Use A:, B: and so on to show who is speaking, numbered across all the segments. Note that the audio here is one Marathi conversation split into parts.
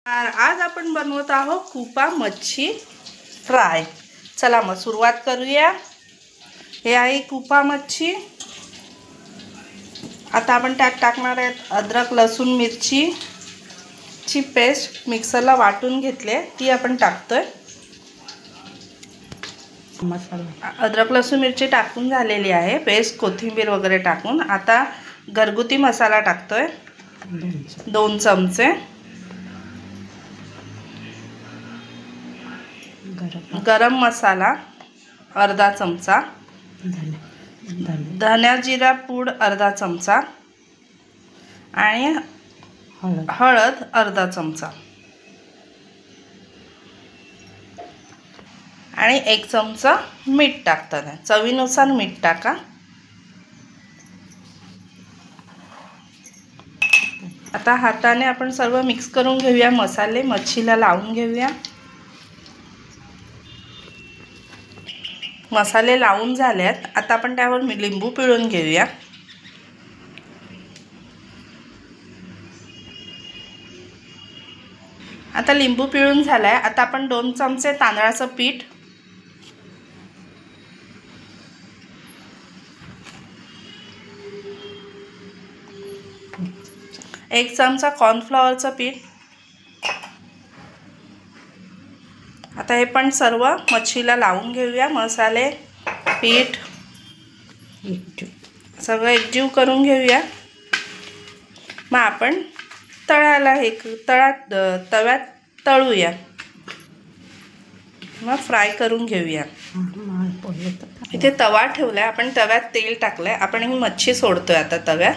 A: आज आपण बनवत आहोत कुपा मच्छी फ्राय। चला मग सुरुवात करूया। हे आहे कुपा मच्छी। आता आपण त्यात टाकणार आहेत अद्रक लसूण मिरची ची पेस्ट मिक्सरला वाटून घेतले, ती आपण टाकतोय। मसाला अद्रक लसूण मिरची टाकून झालेली आहे, पेस्ट कोथिंबीर वगैरे टाकून। आता घरगुती मसाला टाकतोय 2 चमचे। गरम मसाला अर्धा चमचा, धनिया जिरा पूड अर्धा चमचा आणि हळद अर्धा चमचा आणि 1 चमचा मीठ टाकताना चवीनुसार मीठ टाका। आता हाताने आपण सर्व मिक्स करून घेऊया। मसाले मच्छीला लावून घेऊया। मसाले लावून झालेत, आता आपण त्यावर लिंबू पिळून घेऊया। आता लिंबू पिळून झालाय। आता आपण 2 चमचे तांदळाचं पीठ, 1 चमचा कॉर्नफ्लॉवरचं पीठ, आता हे पण सर्व मच्छीला लावून घेऊया। मसाले पीठ सगळं एकजीव करून घेऊया। मग आपण तव्यात तळूया, मग फ्राय करून घेऊया। इथे तवा ठेवलाय, आपण तव्यात तेल टाकलंय, आपण ही मच्छी सोडतोय आता तव्यात।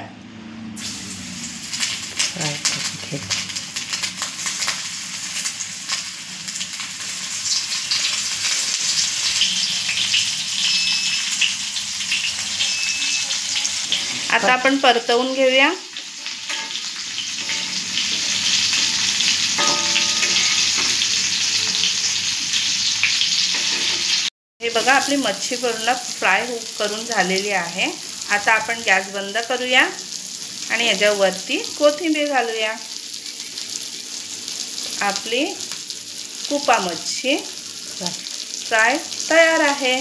A: आता आपण परतवून घेऊया। हे बघा, आपली मच्छी पूर्ण फ्राय करून झालेली आहे। आता आपण गॅस बंद करूया आणि याच्यावरती कोथिंबीर घालूया। आपली कुपा मच्छी फ्राय तयार आहे।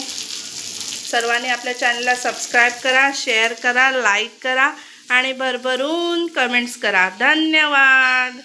A: सर्वांनी आपल्या चॅनलला सबस्क्राइब करा, शेअर करा, लाईक करा आणि भरभरून कमेंट्स करा। धन्यवाद।